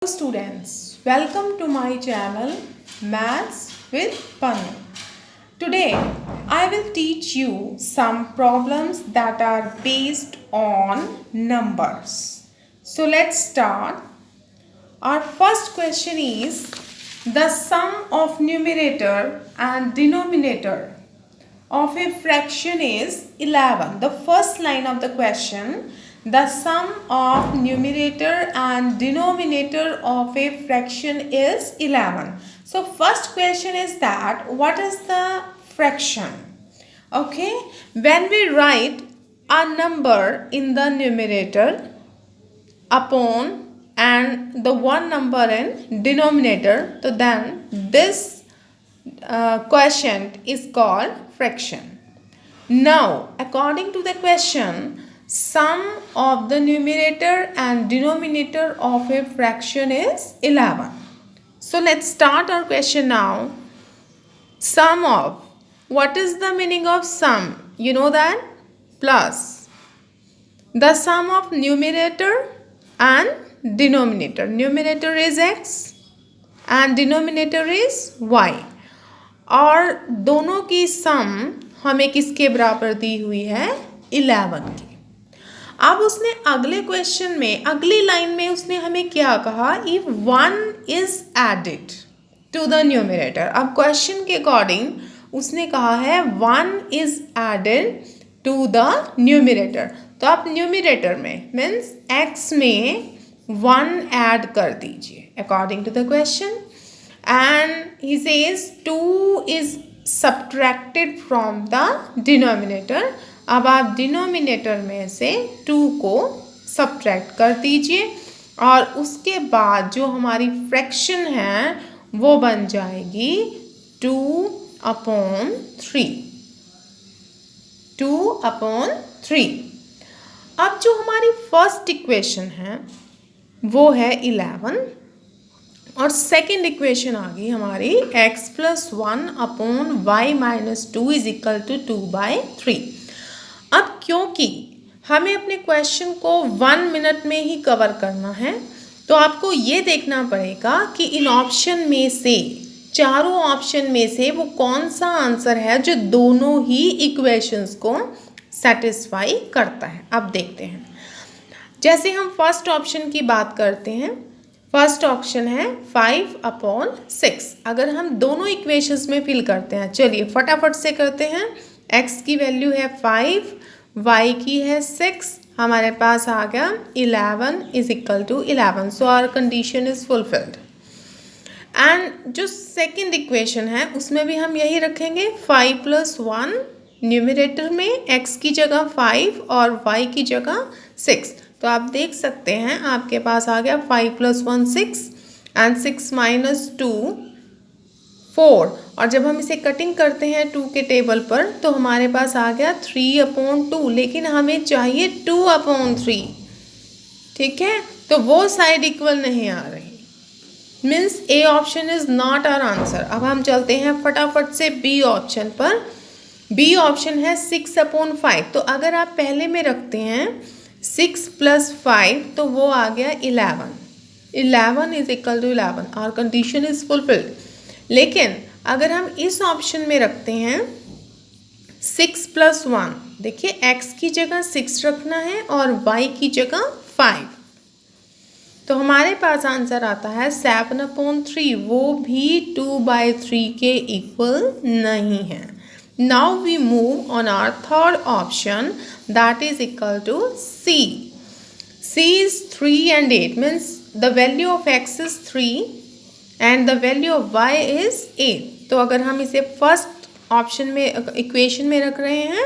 Students, welcome to my channel Maths with Panu. Today I will teach you some problems that are based on numbers. So let's start. Our first question is the sum of numerator and denominator of a fraction is 11. The first line of the question, the sum of numerator and denominator of a fraction is 11. So first question is that what is the fraction? Okay, when we write a number in the numerator upon and the one number in denominator, so then this quotient is called fraction. Now, according to the question, sum of the numerator and denominator of a fraction is 11. So let's start our question now. Sum of, what is the meaning of sum? You know that? Plus the sum of numerator and denominator. Numerator is x and denominator is y. और दोनों की सम हमें किसके बराबर दी हुई है? 11 की। अब उसने अगले क्वेश्चन में अगली लाइन में उसने हमें क्या कहा? If 1 is added to the numerator. अब क्वेश्चन के अकॉर्डिंग उसने कहा है 1 is added to the numerator. तो आप न्यूमरेटर में मीन्स x में 1 ऐड कर दीजिए according to the question. And he says 2 is subtracted from the denominator. अब आप डिनोमिनेटर में से 2 को सब्ट्रैक्ट कर दीजिए और उसके बाद जो हमारी फ्रैक्शन है वो बन जाएगी 2/3। 2/3। अब जो हमारी फर्स्ट इक्वेशन है वो है 11 और सेकेंड इक्वेशन आ गई हमारी x + 1/y - 2 is equal to 2/3। अब क्योंकि हमें अपने क्वेश्चन को 1 मिनट में ही कवर करना है तो आपको ये देखना पड़ेगा कि इन ऑप्शन में से चारों ऑप्शन में से वो कौन सा आंसर है जो दोनों ही इक्वेशंस को सेटिस्फाई करता है। अब देखते हैं। जैसे हम फर्स्ट ऑप्शन की बात करते हैं, फर्स्ट ऑप्शन है 5/6। अगर हम दोनों इक्वेशंस में फिल करते हैं, चलिए फटाफट से करते हैं। x की वैल्यू है 5, y की है 6, हमारे पास आ गया 11 is equal to 11। So our condition is fulfilled. And जो सेकंड इक्वेशन है उसमें भी हम यही रखेंगे 5 + 1 न्यूमरेटर में x की जगह 5 और y की जगह 6। तो आप देख सकते हैं आपके पास आ गया 5 + 1 6 एंड 6 - 2 4। और जब हम इसे कटिंग करते हैं 2 के टेबल पर तो हमारे पास आ गया 3/2, लेकिन हमें चाहिए 2/3। ठीक है, तो वो साइड इक्वल नहीं आ रही, means A option is not our answer. अब हम चलते हैं फटाफट से बी ऑप्शन पर। बी ऑप्शन है 6/5। तो अगर आप पहले में रखते हैं 6 + 5 तो वो आ गया 11। 11 is equal to 11। Our condition is fulfilled. लेकिन अगर हम इस ऑप्शन में रखते हैं 6 + 1, देखिए x की जगह 6 रखना है और y की जगह 5, तो हमारे पास आंसर आता है 7/3। वो भी 2/3 के इक्वल नहीं है। Now we move on our third option, that is equal to C. C is 3 and 8, means the value of x is 3 and the value of y is 8. तो अगर हम इसे फर्स्ट ऑप्शन में इक्वेशन में रख रहे हैं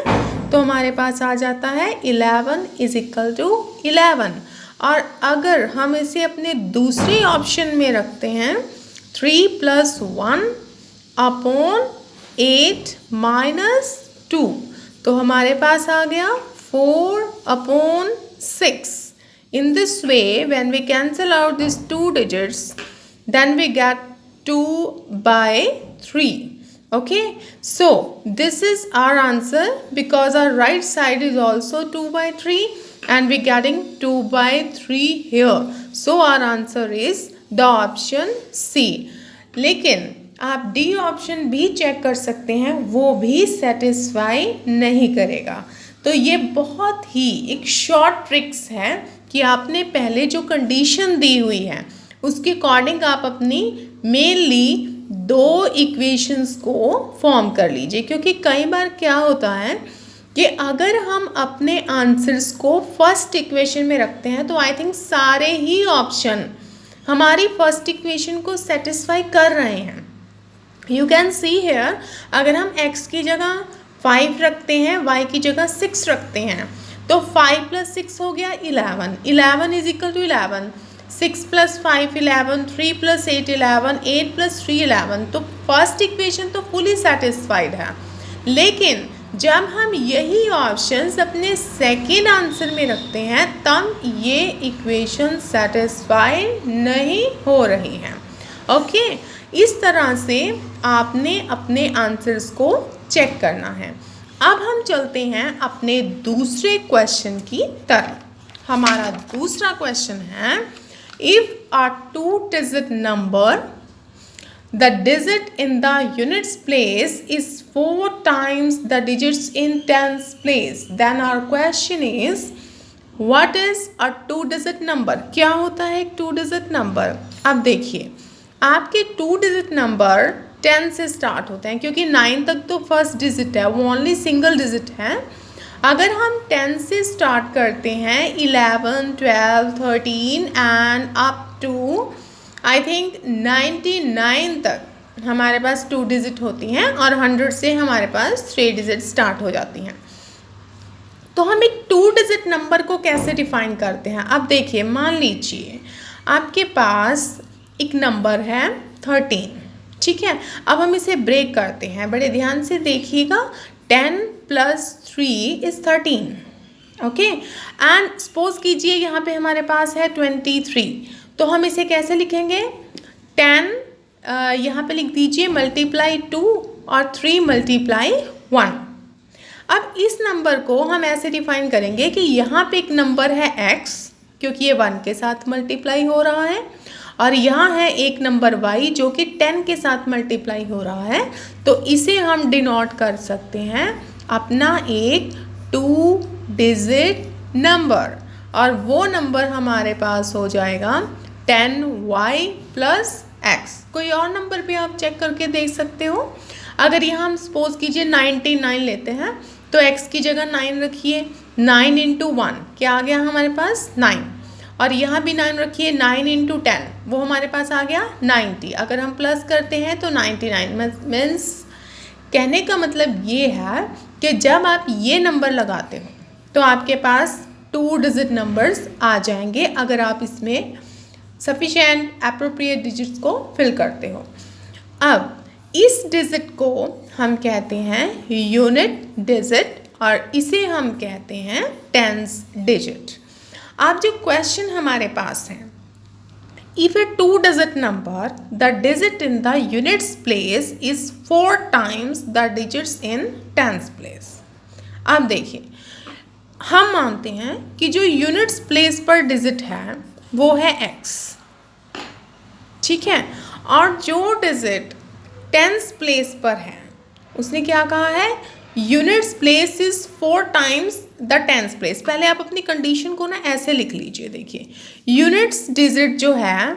तो हमारे पास आ जाता है 11 इज इक्वल टू 11। और अगर हम इसे अपने दूसरे ऑप्शन में रखते हैं 3 + 1/8 - 2, तो हमारे पास आ गया 4/6। In this way, when we cancel out these 2 digits, then we get 2/3. Okay, so this is our answer because our right side is also 2/3 and we getting 2/3 here. So our answer is the option C. लेकिन आप D option भी check कर सकते हैं, वो भी satisfy नहीं करेगा। तो ये बहुत ही एक शॉर्ट ट्रिक्स है कि आपने पहले जो कंडीशन दी हुई है उसके अकॉर्डिंग आप अपनी मेनली दो इक्वेशंस को फॉर्म कर लीजिए। क्योंकि कई बार क्या होता है कि अगर हम अपने आंसर्स को फर्स्ट इक्वेशन में रखते हैं तो आई थिंक सारे ही ऑप्शन हमारी फर्स्ट इक्वेशन को सेटिस्फाई कर रहे हैं। यू कैन सी हेयर, अगर हम x की जगह 5 रखते हैं, y की जगह 6 रखते हैं, तो 5 + 6 हो गया 11, 11 इज इक्वल टू 11, 6 + 5 11, 3 + 8 11, 8 + 3 11। तो फर्स्ट इक्वेशन तो फुली सेटिस्फाइड है। लेकिन जब हम यही ऑप्शंस अपने सेकेंड आंसर में रखते हैं तब ये इक्वेशन सेटिस्फाइड नहीं हो रही हैं। ओके, इस तरह से आपने अपने आंसर्स को चेक करना है। अब हम चलते हैं अपने दूसरे क्वेश्चन की तरफ। हमारा दूसरा क्वेश्चन है, if a 2 digit number the digit in the units place is 4 times the digits in tens place, then our question is what is a 2 digit number। क्या होता है एक 2 digit number? अब देखिए, आपके 2 digit नंबर 10 से start होते हैं, क्योंकि 9 तक तो फर्स्ट डिजिट है, वो ओनली सिंगल डिजिट है। अगर हम 10 से स्टार्ट करते हैं 11, 12, 13 and up to I think 99 तक हमारे पास 2 डिजिट होती हैं, और 100 से हमारे पास 3 डिजिट स्टार्ट हो जाती हैं। तो हम एक 2 डिजिट नंबर को कैसे डिफाइन करते हैं? अब देखिए, मान लीजिए आपके पास एक नंबर है 13, ठीक है। अब हम इसे ब्रेक करते हैं, बड़े ध्यान से देखिएगा। 10 + 3 = 13, ओके। एंड सपोज कीजिए यहाँ पे हमारे पास है 23, तो हम इसे कैसे लिखेंगे? 10 यहाँ पे लिख दीजिए × 2 और 3 × 1। अब इस नंबर को हम ऐसे डिफाइन करेंगे कि यहाँ पे एक नंबर है x, क्योंकि ये 1 के साथ मल्टीप्लाई हो रहा है, और यहाँ है एक नंबर y जो कि 10 के साथ मल्टीप्लाई हो रहा है। तो इसे हम डिनोट कर सकते हैं अपना एक 2 डिजिट नंबर, और वो नंबर हमारे पास हो जाएगा 10y + x। कोई और नंबर भी आप चेक करके देख सकते हो। अगर यहाँ हम सपोज कीजिए 99 लेते हैं, तो x की जगह 9 रखिए, 9 × 1 क्या आ गया हमारे पास? 9, और यहाँ भी 9 रखिए, 9 × 10 वो हमारे पास आ गया 90। अगर हम प्लस करते हैं तो 99 मीन्स, कहने का मतलब ये है कि जब आप ये नंबर लगाते हो तो आपके पास 2 डिजिट नंबर्स आ जाएंगे, अगर आप इसमें सफिशिएंट एप्रोप्रिएट डिजिट्स को फिल करते हो। अब इस डिजिट को हम कहते हैं यूनिट डिजिट, और इसे हम कहते हैं टेंस डिजिट। अब जो क्वेश्चन हमारे पास है, if A 2 digit number the digit in the units place is 4 times the digits in tens place. अब देखिए, हम मानते हैं कि जो यूनिट्स प्लेस पर डिजिट है वो है x, ठीक है, और जो डिजिट टेंस प्लेस पर है उसने क्या कहा है? Units place is 4 times the tens place. पहले आप अपनी कंडीशन को ना ऐसे लिख लीजिए। देखिए, यूनिट्स डिजिट जो है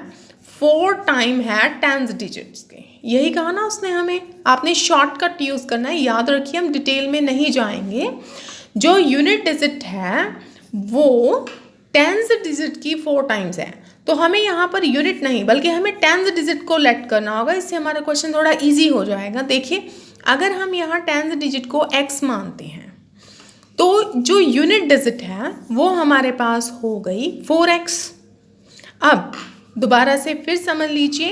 4 टाइम है टेंस डिजिट्स के, यही कहा ना उसने हमें। आपने शॉर्टकट यूज़ करना है, याद रखिए, हम डिटेल में नहीं जाएंगे। जो यूनिट डिजिट है वो टेंस डिजिट की 4 टाइम्स है, तो हमें यहाँ पर यूनिट नहीं बल्कि हमें टेंस डिजिट को लेट करना होगा। इससे हमारा क्वेश्चन थोड़ा इजी हो जाएगा। देखिए, अगर हम यहाँ टेंस डिजिट को x मानते हैं तो जो यूनिट डिजिट है वो हमारे पास हो गई 4x। अब दोबारा से फिर समझ लीजिए,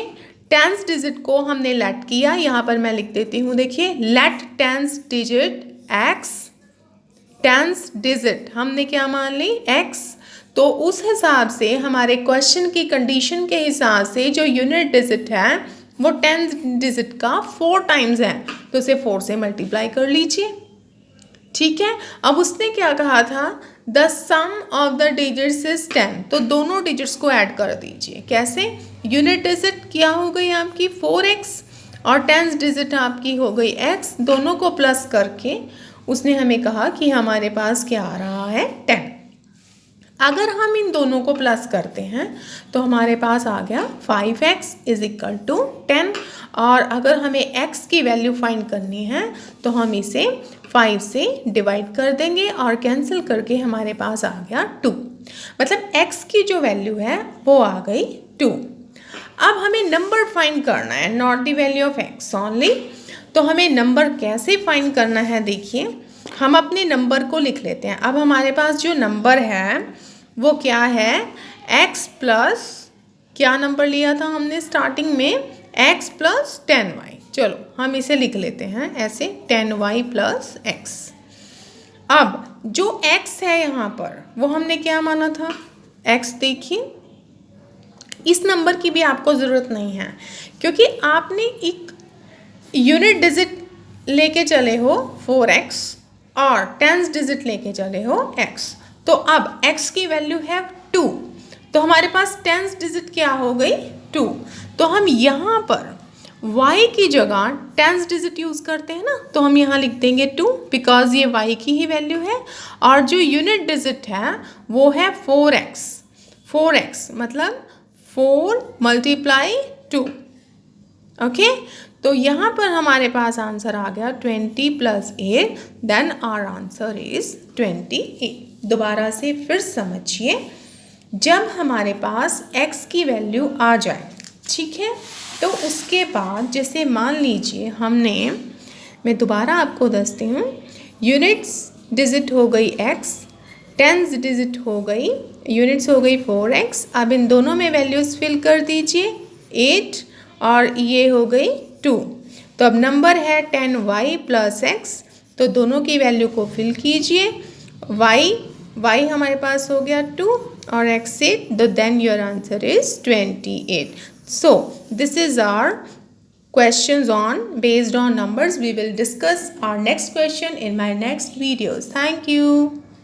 टेंस डिजिट को हमने लेट किया, यहाँ पर मैं लिख देती हूँ। देखिए, let tens digit x, tens digit हमने क्या मान ली? x। तो उस हिसाब से हमारे क्वेश्चन की कंडीशन के हिसाब से जो यूनिट डिजिट है वो टेंस डिजिट का 4 टाइम्स है, तो उसे 4 से मल्टीप्लाई कर लीजिए, ठीक है। अब उसने क्या कहा था? The sum of the digits is 10, तो दोनों डिजिट्स को ऐड कर दीजिए। कैसे? यूनिट डिजिट क्या हो गई आपकी 4x और टेंस डिजिट आपकी हो गई x, दोनों को प्लस करके उसने हमें कहा कि हमारे पास क्या आ रहा है 10। अगर हम इन दोनों को प्लस करते हैं तो हमारे पास आ गया 5x इज इक्वल टू 10, और अगर हमें x की वैल्यू फाइंड करनी है तो हम इसे 5 से डिवाइड कर देंगे और कैंसिल करके हमारे पास आ गया 2, मतलब x की जो वैल्यू है वो आ गई 2। अब हमें नंबर फाइंड करना है, not the value of x only. तो हमें नंबर कैसे फाइंड करना है, देखिए हम अपने नंबर को लिख लेते हैं। अब हमारे पास जो नंबर है वो क्या है, x प्लस, क्या नंबर लिया था हमने स्टार्टिंग में, x प्लस 10y। चलो हम इसे लिख लेते हैं ऐसे 10y प्लस x। अब जो x है यहाँ पर वो हमने क्या माना था, x। देखिए इस नंबर की भी आपको ज़रूरत नहीं है क्योंकि आपने एक यूनिट डिजिट लेके चले हो 4x और टेंस डिजिट लेके चले हो x। तो अब x की वैल्यू है 2, तो हमारे पास टेंस डिजिट क्या हो गई 2। तो हम यहाँ पर y की जगह टेंस डिजिट यूज़ करते हैं ना, तो हम यहाँ लिख देंगे 2 बिकॉज ये y की ही वैल्यू है, और जो यूनिट डिजिट है वो है 4x। 4x मतलब 4 मल्टीप्लाई 2। ओके, तो यहाँ पर हमारे पास आंसर आ गया 20 plus 8, then our answer is 28। दोबारा से फिर समझिए, जब हमारे पास x की वैल्यू आ जाए, ठीक है, तो उसके बाद जैसे मान लीजिए हमने, मैं दोबारा आपको दसती हूँ, यूनिट्स डिजिट हो गई x, टेंस डिजिट हो गई, यूनिट्स हो गई 4x। अब इन दोनों में वैल्यूज़ फिल कर दीजिए 8 और ये हो गई 2। तो अब नंबर है 10y प्लस x, तो दोनों की वैल्यू को फिल कीजिए। y हमारे पास हो गया 2 और x 8, तो then your answer is 28। So this is our questions based on numbers. We will discuss our next question in my next videos. Thank you.